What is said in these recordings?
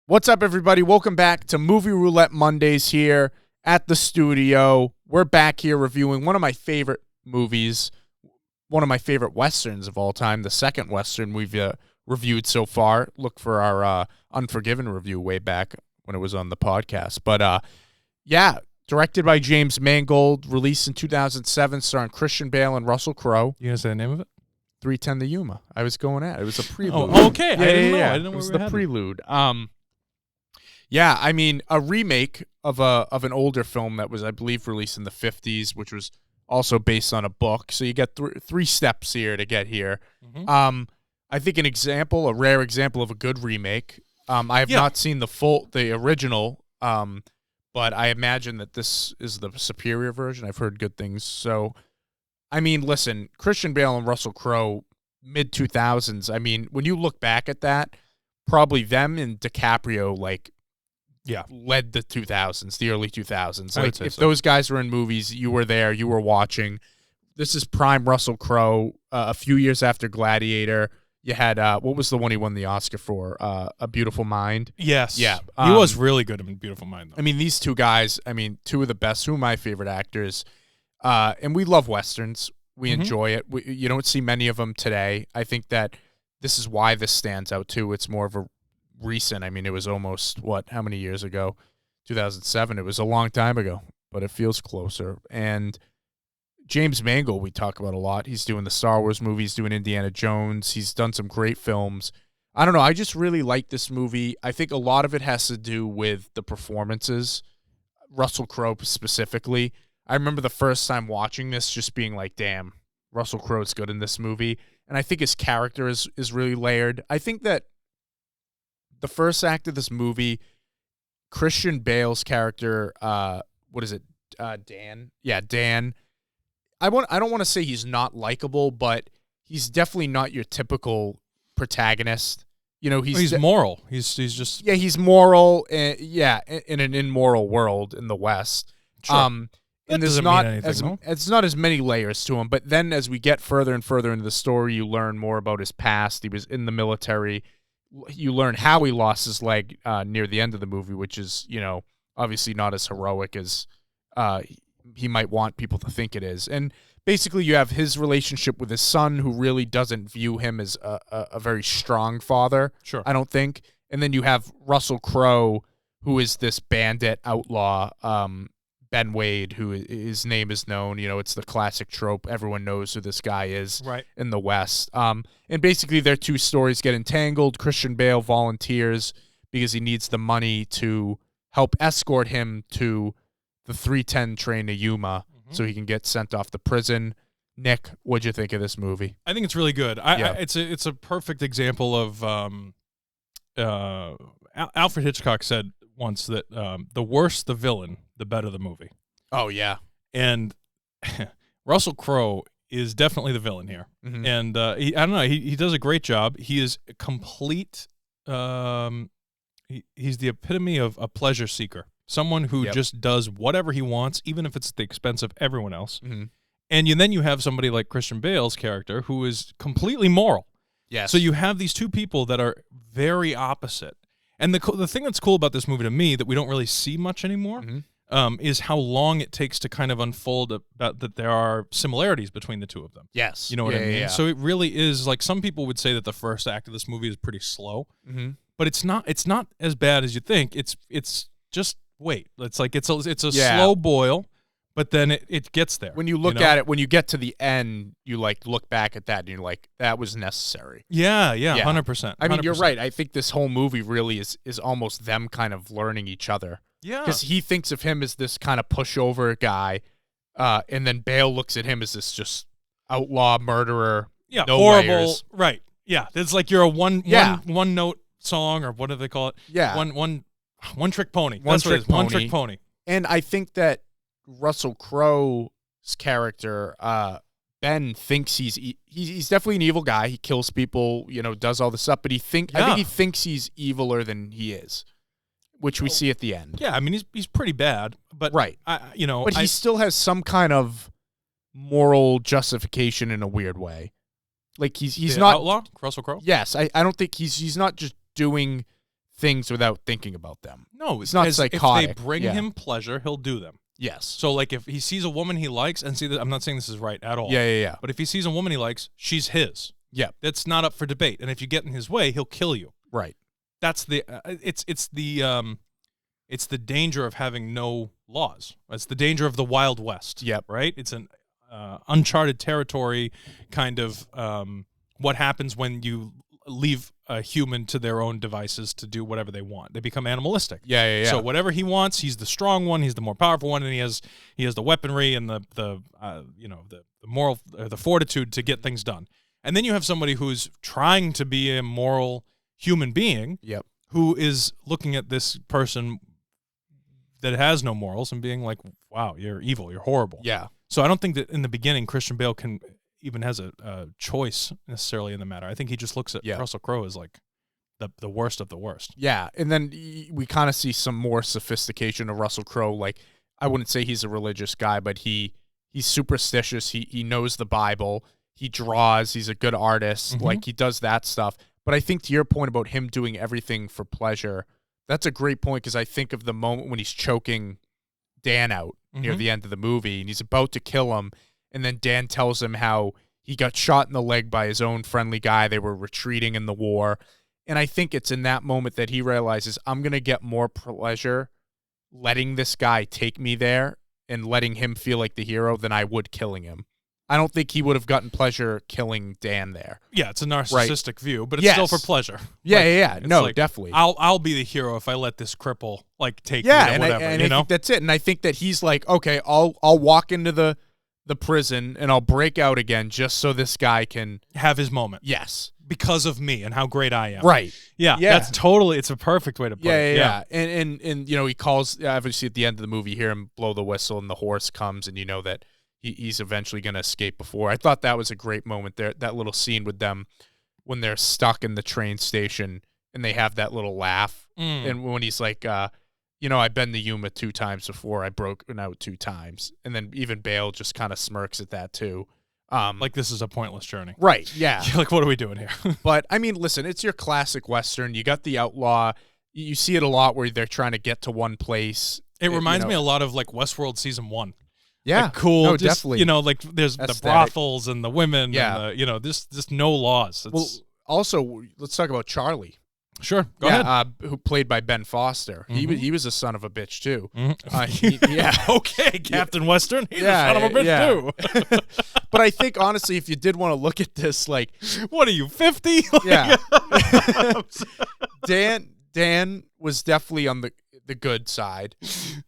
What's up, everybody? Welcome back to Movie Roulette Mondays here at the studio. We're back here reviewing one of my favorite movies, one of my favorite Westerns of all time, the second Western we've reviewed so far. Look for our Unforgiven review way back when it was on the podcast. But, directed by James Mangold, released in 2007, starring Christian Bale and Russell Crowe. You gonna say the name of it? 310 the Yuma. I was going at it. It was a prelude. Oh, okay. I didn't know. It was the prelude. Yeah, I mean, a remake of an older film that was, I believe, released in the 50s, which was also based on a book. So you get three steps here to get here. Mm-hmm. I think a rare example of a good remake. I have not seen the original, but I imagine that this is the superior version. I've heard good things. So, I mean, listen, Christian Bale and Russell Crowe, mid-2000s. I mean, when you look back at that, probably them and DiCaprio, led the 2000s, the early 2000s. Like, if those guys were in movies, you were there, you were watching. This is prime Russell Crowe. A few years after Gladiator, you had, what was the one he won the Oscar for? A Beautiful Mind. Yes. Yeah. He was really good in Beautiful Mind, though. I mean, these two guys, two of the best, two of my favorite actors. And we love Westerns. We enjoy it. You don't see many of them today. I think that this is why this stands out, too. It's more of a recent. I mean, it was almost, how many years ago? 2007. It was a long time ago, but it feels closer. And James Mangold, we talk about a lot. He's doing the Star Wars movies, doing Indiana Jones. He's done some great films. I don't know. I just really like this movie. I think a lot of it has to do with the performances, Russell Crowe specifically. I remember the first time watching this just being like, damn, Russell Crowe's good in this movie. And I think his character is really layered. I think that the first act of this movie, Christian Bale's character, Dan? Yeah, Dan. I don't want to say he's not likable, but he's definitely not your typical protagonist. You know, he's moral. He's just he's moral. In an immoral world in the West. Sure. And there's not it's not as many layers to him. But then as we get further and further into the story, you learn more about his past. He was in the military. You learn how he lost his leg near the end of the movie, which is, obviously not as heroic as he might want people to think it is. And basically you have his relationship with his son, who really doesn't view him as a very strong father, Sure. I don't think. And then you have Russell Crowe, who is this bandit outlaw, Ben Wade, who his name is known. It's the classic trope. Everyone knows who this guy is in the West. And basically their two stories get entangled. Christian Bale volunteers because he needs the money to help escort him to the 310 train to Yuma so he can get sent off to prison. Nick, what'd you think of this movie? I think it's really good. It's a perfect example of Alfred Hitchcock said once that the worse the villain, the better the movie. Oh, yeah. And Russell Crowe is definitely the villain here. Mm-hmm. And I don't know, he does a great job. He is a complete he's the epitome of a pleasure seeker. Someone who just does whatever he wants, even if it's at the expense of everyone else. Mm-hmm. And then you have somebody like Christian Bale's character who is completely moral. Yes. So you have these two people that are very opposite. And the thing that's cool about this movie to me that we don't really see much anymore is how long it takes to kind of unfold about that there are similarities between the two of them. Yes. You know what I mean? Yeah. So it really is, like, some people would say that the first act of this movie is pretty slow. Mm-hmm. But it's not as bad as you think. It's just wait. It's like it's a slow boil, but then it gets there. When you look at it, when you get to the end, you look back at that and you're like, that was necessary. Yeah, 100%. I mean, you're right. I think this whole movie really is almost them kind of learning each other. Yeah. Because he thinks of him as this kind of pushover guy, and then Bale looks at him as this just outlaw murderer. Yeah, no horrible. layers. Right. Yeah, it's like you're a one note song, or what do they call it? Yeah. One trick pony. One trick pony. And I think that Russell Crowe's character, Ben, thinks he's definitely an evil guy. He kills people, does all this stuff, but I think he thinks he's eviler than he is, which we see at the end. Yeah, I mean he's pretty bad, but right. But he still has some kind of moral justification in a weird way. Like he's not outlaw Russell Crowe. Yes, I don't think he's not just doing things without thinking about them. No, it's not psychotic. If they bring him pleasure, he'll do them. Yes. So, like, if he sees a woman he likes, and I'm not saying this is right at all. Yeah. But if he sees a woman he likes, she's his. Yeah. That's not up for debate. And if you get in his way, he'll kill you. Right. That's the it's the danger of having no laws. It's the danger of the Wild West. Yep. Right? It's an uncharted territory kind of what happens when you leave a human to their own devices to do whatever they want. They become animalistic. Yeah. So whatever he wants, he's the strong one, he's the more powerful one, and he has the weaponry and the moral the fortitude to get things done. And then you have somebody who's trying to be a moral human being. Yep. Who is looking at this person that has no morals and being like, wow, you're evil, you're horrible. Yeah. So I don't think that in the beginning Christian Bale even has a choice necessarily in the matter. I think he just looks at Russell Crowe as like the worst of the worst. Yeah, and then we kind of see some more sophistication of Russell Crowe. Like, I wouldn't say he's a religious guy, but he's superstitious. He knows the Bible. He draws. He's a good artist. Like, he does that stuff. But I think to your point about him doing everything for pleasure, that's a great point, because I think of the moment when he's choking Dan out near the end of the movie, and he's about to kill him, and then Dan tells him how he got shot in the leg by his own friendly guy. They were retreating in the war. And I think it's in that moment that he realizes, I'm going to get more pleasure letting this guy take me there and letting him feel like the hero than I would killing him. I don't think he would have gotten pleasure killing Dan there. Yeah, it's a narcissistic view, but it's still for pleasure. Yeah. No, definitely. I'll be the hero if I let this cripple take me and whatever. I think that's it. And I think that he's like, okay, I'll walk into the prison and I'll break out again just so this guy can have his moment. Yes. Because of me and how great I am. Right. Yeah. That's totally, it's a perfect way to put it. Yeah. And he calls, obviously at the end of the movie, you hear him blow the whistle and the horse comes, and you know that he's eventually going to escape before. I thought that was a great moment there, that little scene with them when they're stuck in the train station and they have that little laugh. And when he's like, I've been to Yuma 2 times before. I broken out 2 times. And then even Bale just kind of smirks at that too. Like this is a pointless journey. Right, yeah. Like, what are we doing here? But, I mean, listen, it's your classic Western. You got the outlaw. You see it a lot where they're trying to get to one place. It reminds me a lot of, like, Westworld Season 1. Yeah. Like, cool. No, just, definitely. Like, there's Aesthetic. the brothels and the women. Yeah. And just no laws. Well, also, let's talk about Charlie. Sure. Go ahead. Who played by Ben Foster. He was a son of a bitch too. Okay, Captain Western. He's a son of a bitch too. But I think honestly, if you did want to look at this, like, what are you, 50? Yeah. Dan was definitely on the good side.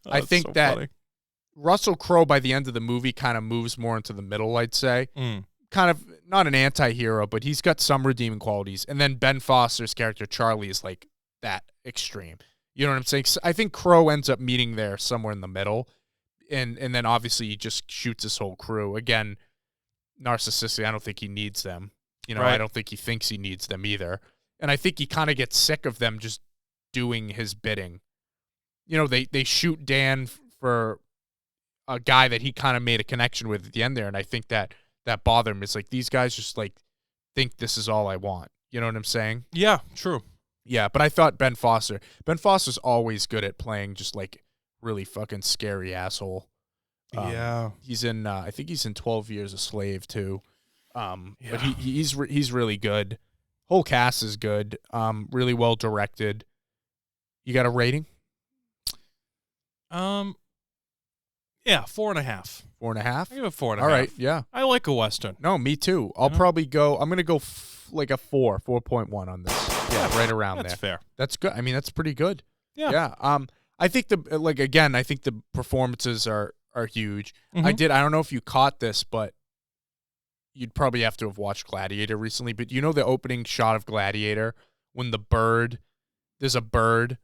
I think so that funny. Russell Crowe by the end of the movie kind of moves more into the middle, I'd say. Kind of not an anti-hero, but he's got some redeeming qualities. And then Ben Foster's character, Charlie, is like that extreme. You know what I'm saying? So I think Crowe ends up meeting there somewhere in the middle. And then obviously he just shoots his whole crew. Again, narcissistic, I don't think he needs them. Right. I don't think he thinks he needs them either. And I think he kind of gets sick of them just doing his bidding. They shoot Dan for a guy that he kind of made a connection with at the end there. And I think that bothered him. It's like, these guys just like think this is all I want. You know what I'm saying? Yeah, true. Yeah, but I thought Ben Foster's always good at playing just like really fucking scary asshole. He's in I think he's in 12 Years a Slave too. But he's really good. Whole cast is good. Really well directed. You got a rating? Yeah, 4.5. 4.5? I give it 4.5. All right, yeah. I like a Western. No, me too. I'll probably go, I'm going to go like a 4.1 on this. Yeah, right around there. That's fair. That's good. I mean, that's pretty good. Yeah. Yeah. I think I think the performances are huge. I don't know if you caught this, but you'd probably have to have watched Gladiator recently, but you know the opening shot of Gladiator when there's a bird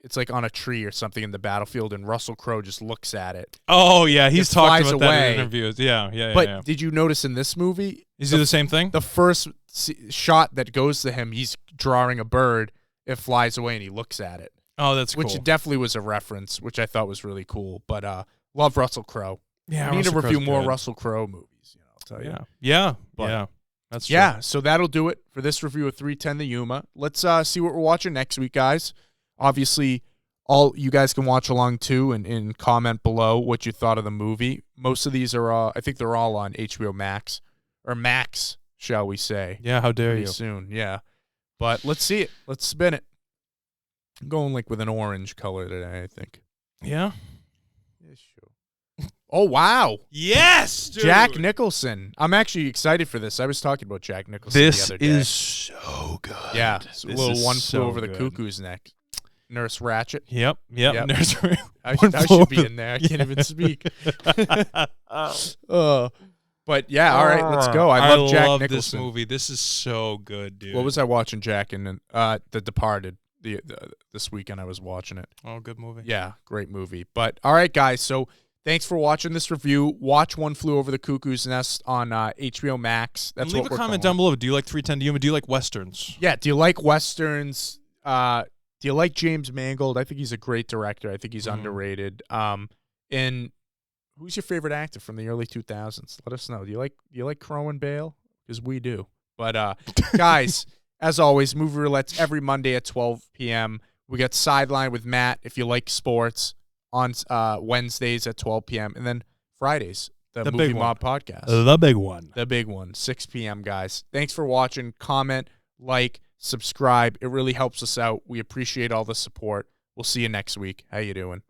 it's like on a tree or something in the battlefield, and Russell Crowe just looks at it. Oh, yeah. He's talked about that in away. interviews. Yeah. But did you notice in this movie? Is it the same thing? The first shot that goes to him, he's drawing a bird. It flies away, and he looks at it. Oh, that's cool. Which definitely was a reference, which I thought was really cool. But love Russell Crowe. Yeah, we need to review more good. Russell Crowe movies. I'll tell you. Yeah. But, That's true. Yeah, so that'll do it for this review of 310 the Yuma. Let's see what we're watching next week, guys. Obviously, all you guys can watch along too and comment below what you thought of the movie. Most of these are, I think they're all on HBO Max, or Max, shall we say. Yeah, how dare Pretty you. soon, yeah. But let's see it. Let's spin it. I'm going like with an orange color today, I think. Yeah? Yeah, sure. Oh, wow. Yes, dude. Jack Nicholson. I'm actually excited for this. I was talking about Jack Nicholson the other day. This is so good. Yeah, it's a little One Flew Over the Cuckoo's Neck. Nurse Ratchet. Yep. Nurse Ratchet. I should be in there. I can't even speak. But yeah, all right, let's go. I love Jack Nicholson. This movie. This is so good, dude. What was I watching, Jack? And The Departed. This weekend I was watching it. Oh, good movie. Yeah, great movie. But all right, guys. So thanks for watching this review. Watch One Flew Over the Cuckoo's Nest on HBO Max. That's leave a comment down below. Do you like 310 Yuma? Do you like westerns? Yeah. Do you like westerns? Do you like James Mangold? I think he's a great director. I think he's underrated. And who's your favorite actor from the early 2000s? Let us know. Do you like Crowe and Bale? Because we do. But guys, as always, Movie Roulette's every Monday at 12 p.m. We got Sideline with Matt if you like sports on Wednesdays at 12 p.m. And then Fridays, the Movie Mob podcast. The big one. The big one, 6 p.m., guys. Thanks for watching. Comment, like, subscribe. It really helps us out. We appreciate all the support. We'll see you next week. How you doing?